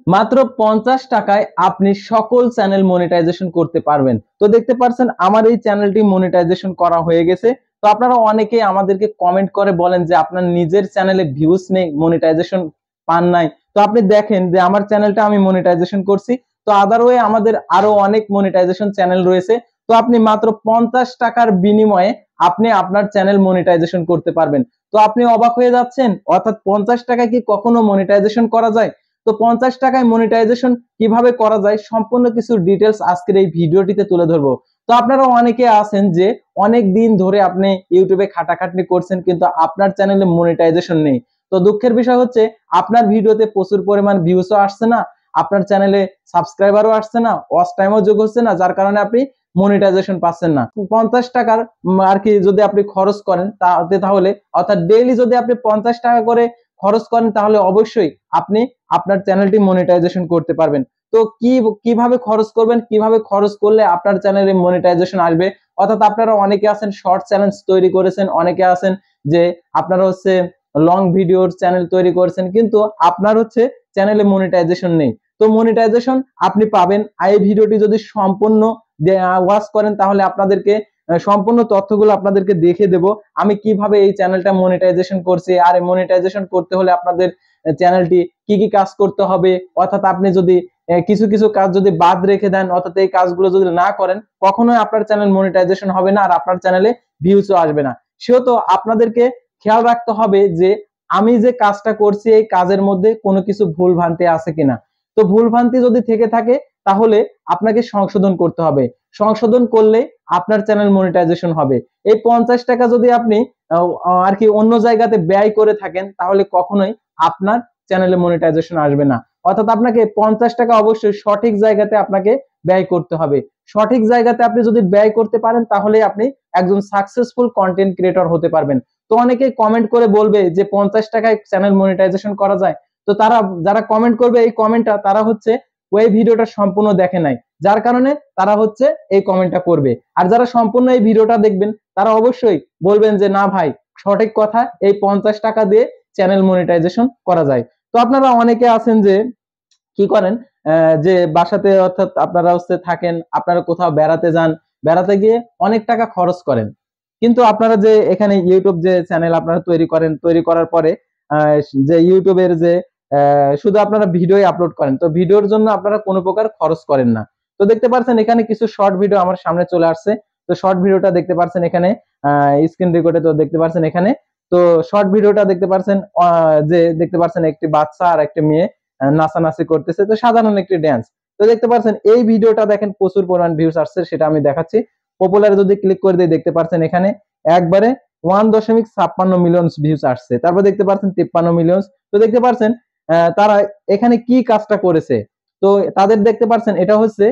মাত্র 50 টাকায় আপনি সকল চ্যানেল মনিটাইজেশন করতে পারবেন। তো দেখতে পাচ্ছেন আমার এই চ্যানেলটি মনিটাইজেশন করা হয়ে গেছে। তো আপনারা অনেকেই আমাদেরকে কমেন্ট করে বলেন যে আপনার নিজের চ্যানেলে ভিউজ নেই, মনিটাইজেশন পান নাই। তো আপনি দেখেন যে আমার চ্যানেলটা আমি মনিটাইজেশন করছি। তো আদারওয়ে আমাদের আরো অনেক মনিটাইজেশন চ্যানেল রয়েছে। তো আপনি মাত্র 50 টাকার বিনিময়ে আপনি আপনার চ্যানেল মনিটাইজেশন করতে পারবেন। তো আপনি অবাক হয়ে যাচ্ছেন, অর্থাৎ 50 টাকায় কি কখনো মনিটাইজেশন করা যায়? তো 50 টাকায় মনিটাইজেশন কিভাবে করা যায় সম্পূর্ণ কিছু ডিটেলস আজকের এই ভিডিওটিতে তুলে ধরবো। তো আপনারা অনেকে আছেন যে অনেক দিন ধরে আপনি ইউটিউবে খাটাখাটনি করছেন কিন্তু আপনার চ্যানেলে মনিটাইজেশন নেই। তো দুঃখের বিষয় হচ্ছে আপনার ভিডিওতে প্রচুর পরিমাণ ভিউসও আসছে না, আপনার চ্যানেলে সাবস্ক্রাইবারও আসছে না, ওয়াচ টাইমও যোগ হচ্ছে না, যার কারণে আপনি মনিটাইজেশন পাচ্ছেন না। 50 টাকার আর কি যদি আপনি খরচ করেন তাহলে অর্থাৎ ডেইলি যদি আপনি 50 টাকা করে খরচ করেন তাহলে অবশ্যই আপনি আপনার চ্যানেলটি মনিটাইজেশন করতে পারবেন। তো কিভাবে খরচ করবেন, কিভাবে খরচ করলে আপনার চ্যানেলে মনিটাইজেশন আসবে? অর্থাৎ আপনারা অনেকে আছেন শর্ট চ্যানেল তৈরি করেছেন, অনেকে আছেন যে আপনারা হচ্ছে লং ভিডিওর চ্যানেল তৈরি করেছেন কিন্তু আপনার হচ্ছে চ্যানেলে মনিটাইজেশন নেই। তো মনিটাইজেশন আপনি পাবেন। এই ভিডিওটি যদি সম্পূর্ণ ওয়াচ করেন তাহলে আপনাদেরকে সম্পূর্ণ তথ্যগুলো আপনাদেরকে দেখে দেব আমি কিভাবে এই চ্যানেলটা মনিটাইজেশন করছি। আর মনিটাইজেশন করতে হলে আপনাদের চ্যানেলটি কি কি কাজ করতে হবে, অর্থাৎ আপনি যদি কিছু কিছু কাজ যদি বাদ রেখে দেন, অর্থাৎ এই কাজগুলো যদি না করেন কখনোই আপনার চ্যানেল মনিটাইজেশন হবে না আর আপনার চ্যানেলে ভিউসও আসবে না। সেহেতু আপনাদেরকে খেয়াল রাখতে হবে যে আমি যে কাজটা করছি এই কাজের মধ্যে কোনো কিছু ভুল ভ্রান্তি আছে কিনা। তো ভুল ভ্রান্তি যদি থেকে থাকে তাহলে আপনাকে সংশোধন করতে হবে। সংশোধন করলে আপনার চ্যানেল মনিটাইজেশন হবে। এই 50 টাকা যদি আপনি আর কি অন্য জায়গাতে ব্যয় করে থাকেন তাহলে কখনোই আপনার চ্যানেলে মনিটাইজেশন আসবে না। অর্থাৎ আপনাকে 50 টাকা অবশ্যই সঠিক জায়গাতে আপনাকে ব্যয় করতে হবে। সঠিক জায়গাতে আপনি যদি ব্যয় করতে পারেন তাহলে আপনি একজন সাকসেসফুল কন্টেন্ট ক্রিয়েটর হতে পারবেন। তো অনেকে কমেন্ট করে বলবে যে 50 টাকায় চ্যানেল মনিটাইজেশন করা যায়। তো তারা যারা কমেন্ট করবে এই কমেন্টটা তারা হচ্ছে ওই ভিডিওটা সম্পূর্ণ দেখে নাই, যার কারণে তারা হচ্ছে এই কমেন্টটা করবে। আর যারা সম্পূর্ণ এই ভিডিওটা দেখবেন তারা অবশ্যই বলবেন যে না ভাই সঠিক কথা, এই 50 টাকা দিয়ে চ্যানেল মনিটাইজেশন করা যায়। তো আপনারা অনেকে আছেন যে কি করেন, যে বাসাতে অর্থাৎ আপনারা হচ্ছে থাকেন, আপনারা কোথাও বেড়াতে যান, বেড়াতে গিয়ে অনেক টাকা খরচ করেন কিন্তু আপনারা যে এখানে ইউটিউব যে চ্যানেল আপনারা তৈরি করেন, তৈরি করার পরে যে ইউটিউবের যে শুধু আপনারা ভিডিওই আপলোড করেন, তো ভিডিওর জন্য আপনারা কোনো প্রকার খরচ করেন না। তো দেখতে পাচ্ছেন এখানে কিছু শর্ট ভিডিও আমার সামনে চলে আসছে। তো শর্ট ভিডিওটা দেখতে পাচ্ছেন এখানে স্ক্রিন রেকর্ডে, তো দেখতে পাচ্ছেন এখানে। তো শর্ট ভিডিওটা দেখতে পাচ্ছেন যে দেখতে পাচ্ছেন একটি বাচ্চা আর একটা মেয়ে নাচানাচি করতেছে, তো সাধারণ একটি ড্যান্স। তো দেখতে পাচ্ছেন এই ভিডিওটা দেখেন প্রচুর পরিমাণ ভিউজ আসছে, সেটা আমি দেখাচ্ছি। পপুলারে যদি ক্লিক করে দিই দেখতে পাচ্ছেন এখানে একবারে 1.56 মিলিয়ন ভিউজ আসছে। তারপর দেখতে পাচ্ছেন 53 মিলিয়ন। তো দেখতে পাচ্ছেন তারা এখানে কি কাজটা করেছে। তো তাদের দেখতে পাচ্ছেন এটা হচ্ছে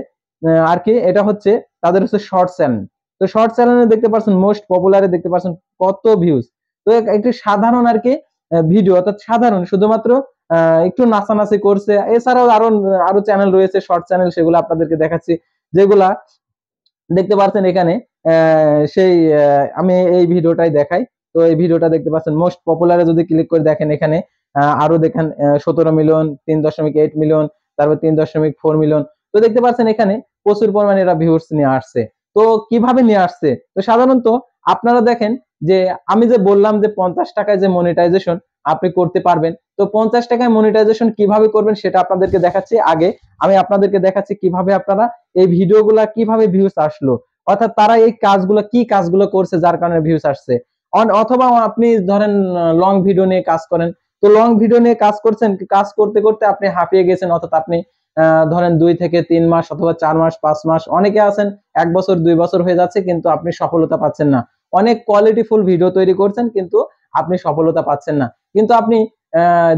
আর কি এটা হচ্ছে তাদের হচ্ছে শর্ট চ্যানেল। তো শর্ট চ্যানেলে দেখতে পাচ্ছেন মোস্ট পপুলারে দেখতে পাচ্ছেন কত ভিউজ। তো একটি সাধারণ আর কি ভিডিও, অর্থাৎ সাধারণ শুধুমাত্র একটু নাচানাচি করছে। এছাড়াও আরো আরো চ্যানেল রয়েছে শর্ট চ্যানেল, সেগুলো আপনাদেরকে দেখাচ্ছি। যেগুলা দেখতে পাচ্ছেন এখানে সেই আমি এই ভিডিওটাই দেখাই। তো এই ভিডিওটা দেখতে পাচ্ছেন মোস্ট পপুলারে যদি ক্লিক করে দেখেন এখানে আরো দেখেন 17 মিলিয়ন, 3.8 মিলিয়ন, তারপর 3.4 মিলিয়ন। তো দেখতে পাচ্ছেন এখানে প্রচুর পরিমাণে এরা ভিউয়ার্স নিয়ে আসছে। তো কিভাবে নিয়ে আসছে? তো সাধারণত আপনারা দেখেন যে আমি যে বললাম যে 50 টাকায় যে মনিটাইজেশন আপনি করতে পারবেন। তো 50 টাকায় মনিটাইজেশন কিভাবে করবেন সেটা আপনাদেরকে দেখাচ্ছি। আগে আমি আপনাদেরকে দেখাচ্ছি কিভাবে আপনারা এই ভিডিওগুলা কিভাবে ভিউজ আসলো, অর্থাৎ তারা এই কাজগুলো কি কাজগুলো করছে যার কারণে ভিউজ আসছে। অথবা আপনি ধরেন লং ভিডিও নিয়ে কাজ করেন, তো লং ভিডিও নিয়ে কাজ করছেন, কাজ করতে করতে আপনি হাঁপিয়ে গেছেন, অর্থাৎ আপনি ধরেন 2 থেকে 3 মাস অথবা 4 মাস 5 মাস, অনেকে আছেন 1 বছর 2 বছর হয়ে যাচ্ছে কিন্তু আপনি সফলতা পাচ্ছেন না। অনেক কোয়ালিটিফুল ভিডিও তৈরি করছেন কিন্তু আপনি সফলতা পাচ্ছেন না। কিন্তু আপনি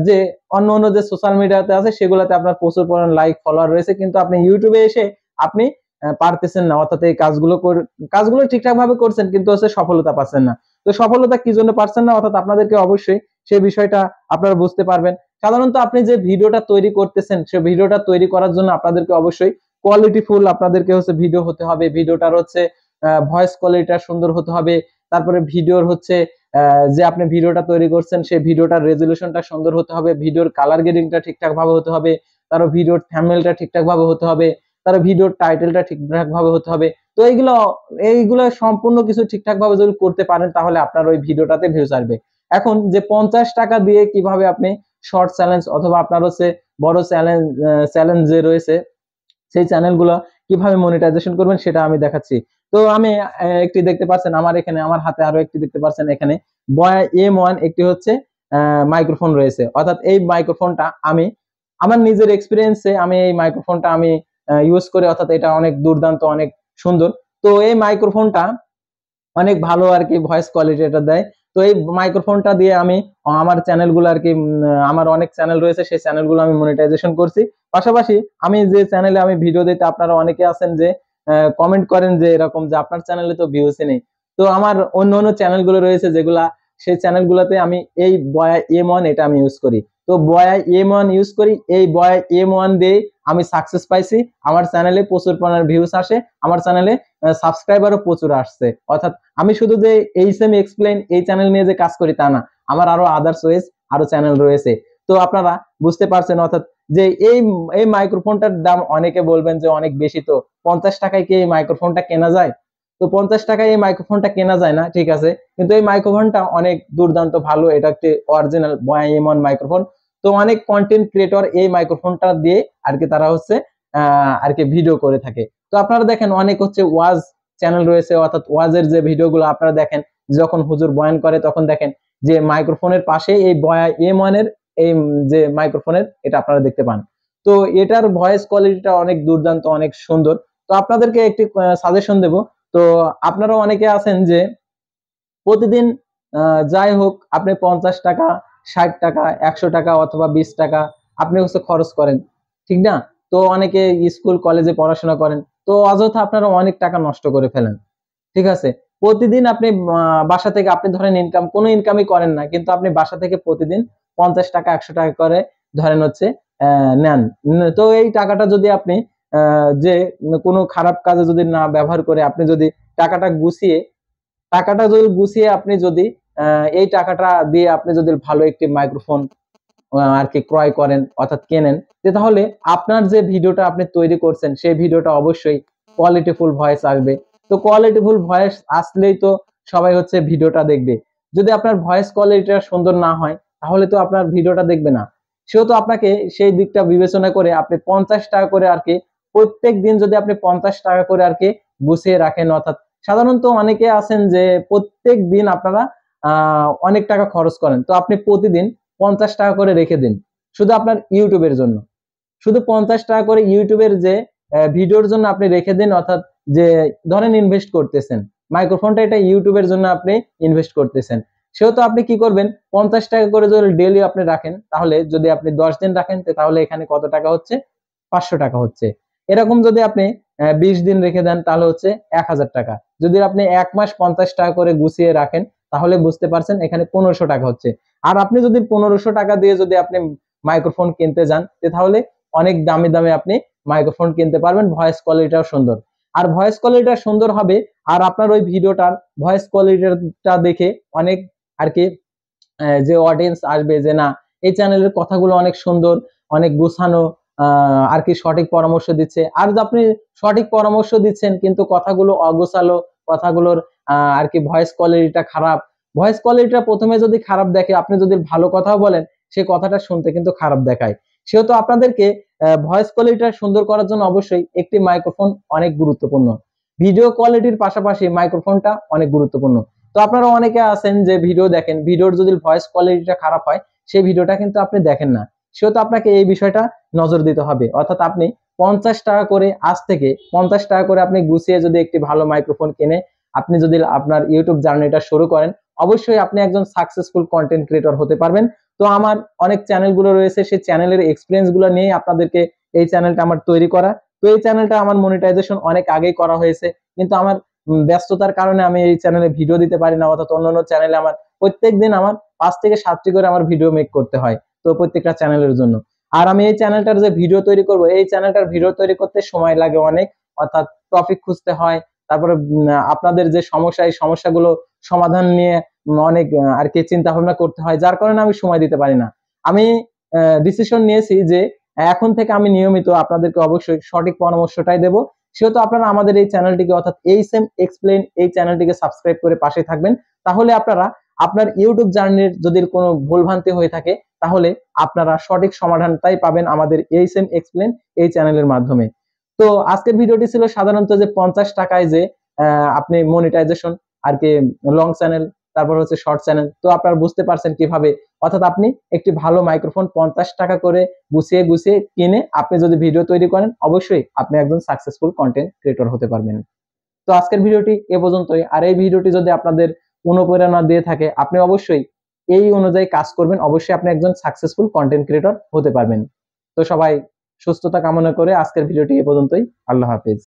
যে অন্য যে সোশ্যাল মিডিয়াতে আছে সেগুলোতে আপনার প্রচুর পরিমাণ লাইক ফলোয়ার রয়েছে কিন্তু আপনি ইউটিউবে এসে আপনি পারতেছেন না, অর্থাৎ এই কাজগুলো ঠিকঠাক ভাবে করছেন কিন্তু হচ্ছে সফলতা পাচ্ছেন না। তো সফলতা কি জন্য পাচ্ছেন না, অর্থাৎ আপনাদেরকে অবশ্যই সেই বিষয়টা আপনারা বুঝতে পারবেন। সাধারণত আপনি যে ভিডিওটা তৈরি করতেছেন সেই ভিডিওটা তৈরি করার জন্য আপনাদেরকে অবশ্যই কোয়ালিটিফুল আপনাদেরকে হচ্ছে ভিডিও হতে হবে। ভিডিওটার হচ্ছে ভয়েস কোয়ালিটিটা সুন্দর হতে হবে। তারপরে ভিডিওর হচ্ছে যে আপনি ভিডিওটা তৈরি করছেন সেই ভিডিওটার রেজুলেশনটা সুন্দর হতে হবে, ভিডিওর কালার গ্রেডিংটা ঠিকঠাক ভাবে হতে হবে। তার ভিডিওর থাম্বনেলটা ঠিকঠাক ভাবে হতে হবে, তার ভিডিওর টাইটেলটা ঠিকঠাক ভাবে হতে হবে। তো এইগুলো সম্পূর্ণ কিছু ঠিকঠাক ভাবে যদি করতে পারেন তাহলে আপনার ওই ভিডিওটাতে ভিউজ আসবে। এখন যে 50 টাকা দিয়ে কিভাবে আপনি শর্ট চ্যালেঞ্জ অথবা আপনার হচ্ছে বড় চ্যালেঞ্জ যে রয়েছে সেই চ্যানেলগুলো কিভাবে মনিটাইজেশন করবেন সেটা আমি দেখাচ্ছি। তো আমি একটি দেখতে পাচ্ছেন আমার এখানে, আমার হাতে আরো একটি দেখতে পাচ্ছেন এখানে বয়া M1 একটি হচ্ছে মাইক্রোফোন রয়েছে। অর্থাৎ এই মাইক্রোফোনটা আমি আমার নিজের এক্সপিরিয়েন্সে আমি এই মাইক্রোফোনটা আমি ইউজ করি, অর্থাৎ এটা অনেক দুর্দান্ত, অনেক সুন্দর। তো এই মাইক্রোফোনটা অনেক ভালো আর কি ভয়েস কোয়ালিটি এটা দেয়। তো এই মাইক্রোফোনটা দিয়ে আমি আমার চ্যানেলগুলো আর কি আমার অনেক চ্যানেল রয়েছে, সেই চ্যানেলগুলো আমি মনিটাইজেশন করছি। পাশাপাশি আমি যে চ্যানেলে আমি ভিডিও দিতে, আপনারা অনেকে আছেন যে কমেন্ট করেন যে এরকম যে আপনার চ্যানেলে তো ভিউজ নেই। তো আমার অন্য অন্য চ্যানেলগুলো রয়েছে যেগুলা, সেই চ্যানেলগুলোতে আমি এই বয়া M1 এটা আমি ইউজ করি। তো বয়া M1 ইউজ করি, এই বয়া M1 দিয়ে আমি সাকসেস পাইছি। আমার চ্যানেলে প্রচুর পরিমাণে ভিউজ আসে, আমার চ্যানেলে সাবস্ক্রাইবারও প্রচুর আসছে। অর্থাৎ আমি শুধু যে এইচএম এক্সপ্লেইন এই চ্যানেল নিয়ে যে কাজ করি তা না, আমার আরো আদার্স ওয়েজ আরো চ্যানেল রয়েছে। তো আপনারা বুঝতে পারছেন, অর্থাৎ যে এই মাইক্রোফোনটার দাম অনেকে বলবেন যে অনেক বেশি, তো 50 টাকায় কি এই মাইক্রোফোনটা কেনা যায়? তো 50 টাকায় এই মাইক্রোফোনটা কেনা যায় না, ঠিক আছে, কিন্তু এই মাইক্রোফোনটা অনেক দুর্দান্ত ভালো। এটা একটি অরিজিনাল বয়া M1 মাইক্রোফোন। তো অনেক কন্টেন্ট ক্রিয়েটর এই মাইক্রোফোনটা দিয়ে আর কি তারা হচ্ছে আর কি ভিডিও করে থাকে। তো আপনারা দেখেন অনেক হচ্ছে ওয়াজ চ্যানেল রয়েছে, অর্থাৎ ওয়াজের যে ভিডিওগুলো আপনারা দেখেন, যখন হুজুর বয়ান করে তখন দেখেন যে মাইক্রোফোনের পাশে এই বয়া M1 এর এই যে মাইক্রোফোনের এটা আপনারা দেখতে পান। তো এটার ভয়েস কোয়ালিটিটা অনেক দুর্দান্ত, অনেক সুন্দর। তো আপনাদেরকে একটি সাজেশন দেব। তো আপনারা অনেকে আছেন যে প্রতিদিন যাই হোক আপনি 50 টাকা, 60 টাকা, 100 টাকা অথবা 20 টাকা আপনি হচ্ছে খরচ করেন, ঠিক না? তো অনেকে স্কুল কলেজে পড়াশোনা করেন, তো অযথা আপনারা অনেক টাকা নষ্ট করে ফেলেন, ঠিক আছে? প্রতিদিন আপনি বাসা থেকে আপনি ধরেন কোনো ইনকামই করেন না, কিন্তু আপনি বাসা থেকে প্রতিদিন 50 টাকা 100 টাকা করে ধরেন হচ্ছে নেন। তো এই টাকাটা যদি আপনি যে কোনো খারাপ কাজে যদি না ব্যবহার করে আপনি যদি টাকাটা যদি গুছিয়ে আপনি যদি এই টাকাটা দিয়ে আপনি যদি ভালো একটি মাইক্রোফোন আর কি ক্রয় করেন, অর্থাৎ কেনেন, তাহলে আপনার যে ভিডিওটা আপনি তৈরি করছেন সেই ভিডিওটা অবশ্যই কোয়ালিটিফুল ভয়েস আসবে। তো কোয়ালিটিফুল ভয়েস আসলেই তো সবাই হচ্ছে ভিডিওটা দেখবে। যদি আপনার ভয়েস কোয়ালিটিটা সুন্দর না হয় তাহলে তো আপনার ভিডিওটা দেখবে না। সেহেতু আপনাকে সেই দিকটা বিবেচনা করে আপনি 50 টাকা করে আর কি প্রত্যেক দিন যদি আপনি 50 টাকা করে আর কি গুছিয়ে রাখেন, অর্থাৎ সাধারণত অনেকে আছেন যে প্রত্যেক দিন আপনারা অনেক টাকা খরচ করেন, তো আপনি প্রতিদিন 50 টাকা করে রেখে দিন শুধু আপনার ইউটিউবের জন্য। শুধু 50 টাকা করে ইউটিউবের যে ভিডিওর জন্য আপনি রেখে দিন, অর্থাৎ যে ধরেন ইনভেস্ট করতেছেন মাইক্রোফোনটা, এটা ইউটিউবের জন্য আপনি ইনভেস্ট করতেছেন। সেহেতু আপনি কি করবেন, 50 টাকা করে যদি ডেইলি আপনি রাখেন, তাহলে যদি আপনি 10 দিন রাখেন তাহলে এখানে কত টাকা হচ্ছে, 500 টাকা হচ্ছে। এরকম যদি আপনি 20 দিন রেখে দেন তাহলে হচ্ছে 1000 টাকা। যদি আপনি 1 মাস 50 টাকা করে গুছিয়ে রাখেন তাহলে বুঝতে পারছেন এখানে 1500 টাকা হচ্ছে। আর আপনি যদি 1500 টাকা দিয়ে যদি আপনি মাইক্রোফোন কিনতে যান তাহলে অনেক দামি দামি আপনি মাইক্রোফোন কিনতে পারবেন, ভয়েস কোয়ালিটিটাও সুন্দর। আর ভয়েস কোয়ালিটিটা সুন্দর হবে, আর আপনার ওই ভিডিওটার ভয়েস কোয়ালিটিটা দেখে অনেক আর কি যে অডিয়েন্স আসবে যে না এই চ্যানেলের কথাগুলো অনেক সুন্দর, অনেক গোছানো, আর কি সঠিক পরামর্শ দিচ্ছে। আর আপনি সঠিক পরামর্শ দিচ্ছেন কিন্তু কথাগুলো অগোছালো, কথাগুলোর আর কি ভয়েস কোয়ালিটিটা খারাপ, ভয়েস কোয়ালিটিটা প্রথমে যদি খারাপ দেখে, আপনি যদি ভালো কথাও বলেন সেই কথাটা শুনতে কিন্তু খারাপ দেখায়। সেহেতু আপনাদেরকে ভয়েস কোয়ালিটিটা সুন্দর করার জন্য অবশ্যই একটি মাইক্রোফোন অনেক গুরুত্বপূর্ণ। ভিডিও কোয়ালিটির পাশাপাশি মাইক্রোফোনটা অনেক গুরুত্বপূর্ণ। তো আপনারা অনেকে আছেন যে ভিডিও দেখেন, ভিডিওর যদি ভয়েস কোয়ালিটিটা খারাপ হয় সেই ভিডিওটা কিন্তু আপনি দেখেন না। সেহেতু আপনাকে এই বিষয়টা নজর দিতে হবে। অর্থাৎ আপনি 50 টাকা করে, আজ থেকে 50 টাকা করে আপনি গুছিয়ে যদি একটি ভালো মাইক্রোফোন কিনে আপনি যদি আপনার ইউটিউব জার্নিটা শুরু করেন, অবশ্যই আপনি একজন সাকসেসফুল কন্টেন্ট ক্রিয়েটর হতে পারবেন। তো আমার অনেক চ্যানেলগুলো রয়েছে, সেই চ্যানেলের এক্সপিরিয়েন্স গুলো নিয়ে আপনাদেরকে এই চ্যানেলটা আমার তৈরি করা। তো এই চ্যানেলটা আমার মনিটাইজেশন অনেক আগেই করা হয়েছে, কিন্তু আমার ব্যস্ততার কারণে আমি এই চ্যানেলে ভিডিও দিতে পারি না। অর্থাৎ অন্যান্য চ্যানেলে আমার প্রত্যেকদিন আমার 5 থেকে 7টি করে আমার ভিডিও মেক করতে হয়, তো প্রত্যেকটা চ্যানেলের জন্য। আর আমি এই চ্যানেলটার যে ভিডিও তৈরি করব, এই চ্যানেলটার ভিডিও তৈরি করতে সময় লাগে অনেক, অর্থাৎ টপিক খুঁজতে হয়, তারপরে আপনাদের যে সমস্যা এই সমস্যাগুলো সমাধান নিয়ে অনেক আর কি চিন্তা ভাবনা করতে হয়, যার কারণে আমি সময় দিতে পারি না। আমি ডিসিশন নিয়েছি যে এখন থেকে আমি নিয়মিত আপনাদেরকে অবশ্যই সঠিক পরামর্শটাই দেব। সেহেতু আপনারা আমাদের এই চ্যানেলটিকে অর্থাৎ এইচএম এক্সপ্লেইন এই চ্যানেলটিকে সাবস্ক্রাইব করে পাশে থাকবেন। তাহলে আপনারা আপনার ইউটিউব জার্নির যদি কোনো ভুলভ্রান্তি হয়ে থাকে তাহলে আপনারা সঠিক সমাধানটাই পাবেন আমাদের এইচএম এক্সপ্লেইন এই চ্যানেলের মাধ্যমে। তো আজকের ভিডিওটি ছিল সাধারণত যে 50 টাকায় যে আপনি মনিটাইজেশন আর কি লং চ্যানেল তারপর হচ্ছে শর্ট চ্যানেল। তো আপনারা বুঝতে পারছেন কিভাবে, অর্থাৎ আপনি একটি ভালো মাইক্রোফোন 50 টাকা করে গুছিয়ে গুছিয়ে কিনে আপনি যদি ভিডিও তৈরি করেন অবশ্যই আপনি একজন সাকসেসফুল কন্টেন্ট ক্রিয়েটর হতে পারবেন। তো আজকের ভিডিওটি এ পর্যন্তই। আর এই ভিডিওটি যদি আপনাদের অনুপ্রেরণা দিয়ে থাকে আপনি অবশ্যই এই অনুযায়ী কাজ করবেন, অবশ্যই আপনি একজন সাকসেসফুল কন্টেন্ট ক্রিয়েটর হতে পারবেন। তো সবাই সুস্থতা কামনা করে আজকের ভিডিওটি এ পর্যন্তই। আল্লাহ হাফেজ।